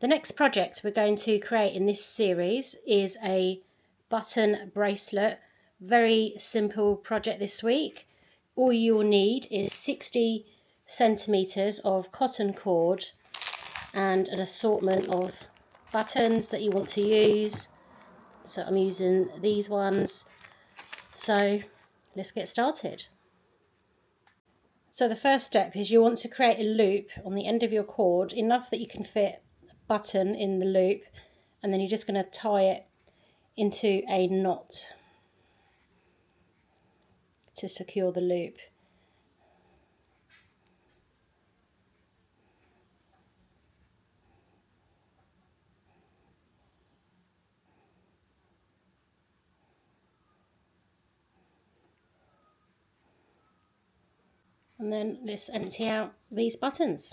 The next project we're going to create in this series is a button bracelet. Very simple project this week. All you'll need is 60 centimeters of cotton cord and an assortment of buttons that you want to use. So I'm using these ones. So let's get started. So the first step is you want to create a loop on the end of your cord, enough that you can fit a button in the loop, and then you're just going to tie it into a knot to secure the loop. And then let's empty out these buttons.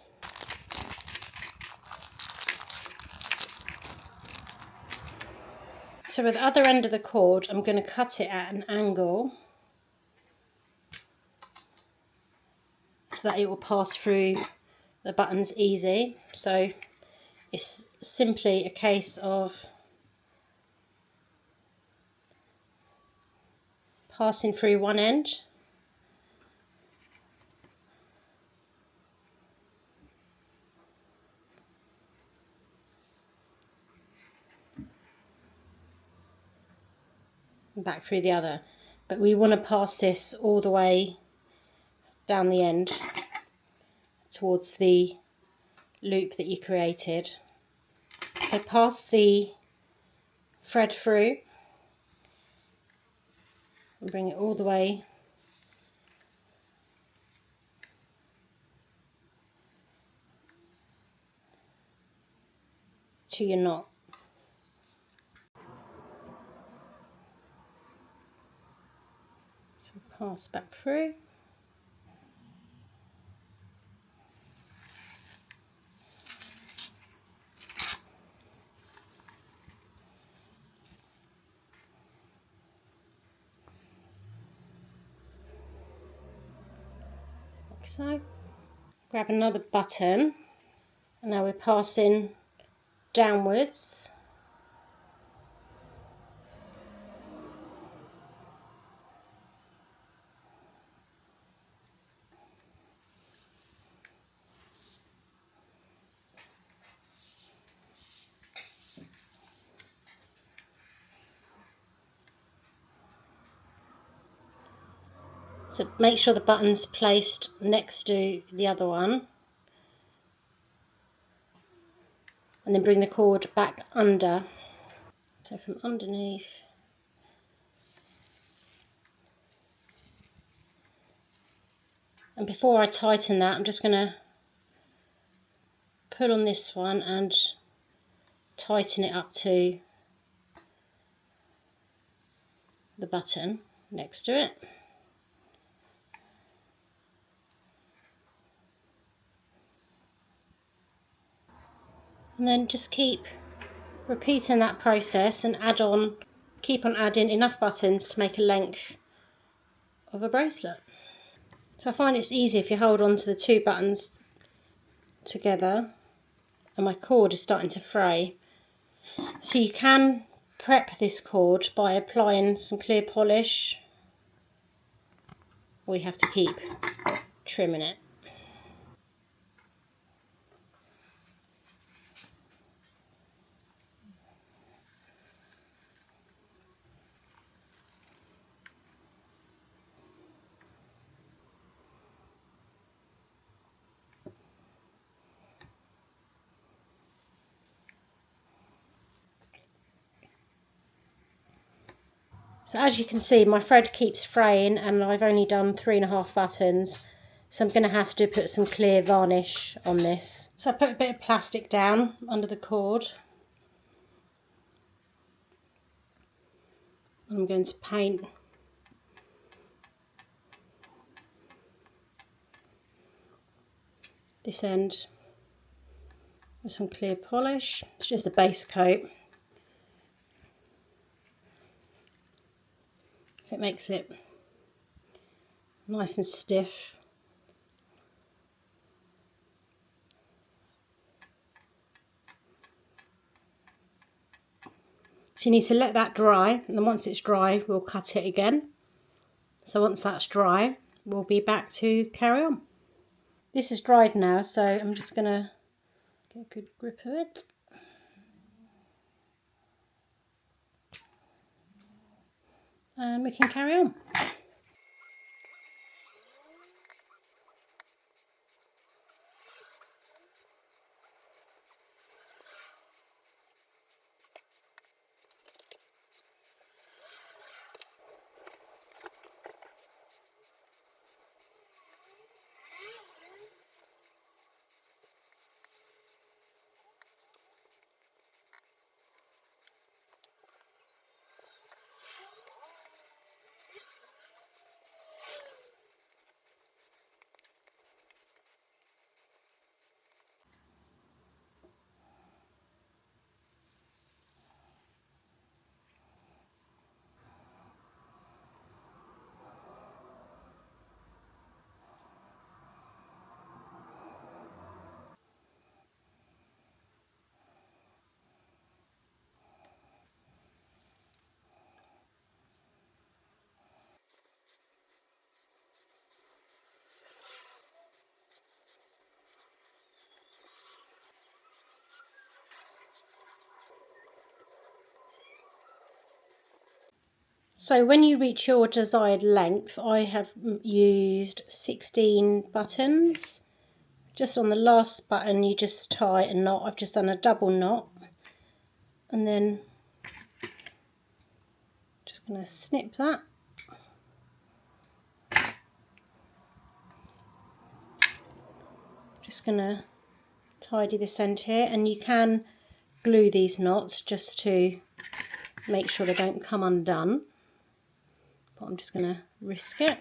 So with the other end of the cord, I'm going to cut it at an angle so that it will pass through the buttons easy. So it's simply a case of passing through one end and back through the other. But we want to pass this all the way down the end towards the loop that you created. So pass the thread through and bring it all the way to your knot. So pass back through. Like so. Grab another button, and now we're passing downwards. So make sure the button's placed next to the other one, and then bring the cord back under. So from underneath, and before I tighten that, I'm just going to pull on this one and tighten it up to the button next to it. And then just keep repeating that process and keep on adding enough buttons to make a length of a bracelet. So I find it's easy if you hold on to the two buttons together, and my cord is starting to fray. So you can prep this cord by applying some clear polish, or you have to keep trimming it. So as you can see, my thread keeps fraying, and I've only done 3.5 buttons, so I'm going to have to put some clear varnish on this. So I put a bit of plastic down under the cord. I'm going to paint this end with some clear polish. It's just a base coat, so it makes it nice and stiff. So you need to let that dry, and then once it's dry we'll cut it again. So once that's dry we'll be back to carry on. This is dried now, so I'm just going to get a good grip of it. And we can carry on. So when you reach your desired length, I have used 16 buttons. Just on the last button you just tie a knot. I've just done a double knot, and then just going to snip that. Just going to tidy this end here, and you can glue these knots just to make sure they don't come undone, but I'm just going to risk it.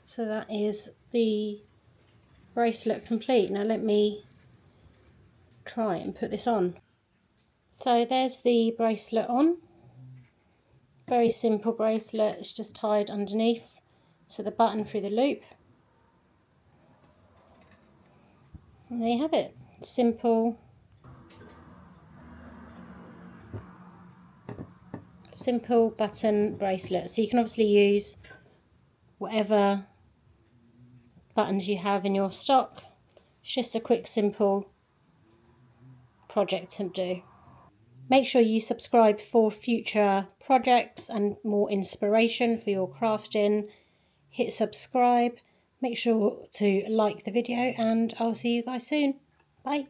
So that is the bracelet complete. Now let me try and put this on. So there's the bracelet on. Very simple bracelet, it's just tied underneath, so the button through the loop. And there you have it. Simple button bracelet. So you can obviously use whatever buttons you have in your stock. It's just a quick, simple project to do. Make sure you subscribe for future projects and more inspiration for your crafting. Hit subscribe. Make sure to like the video, and I'll see you guys soon. Bye.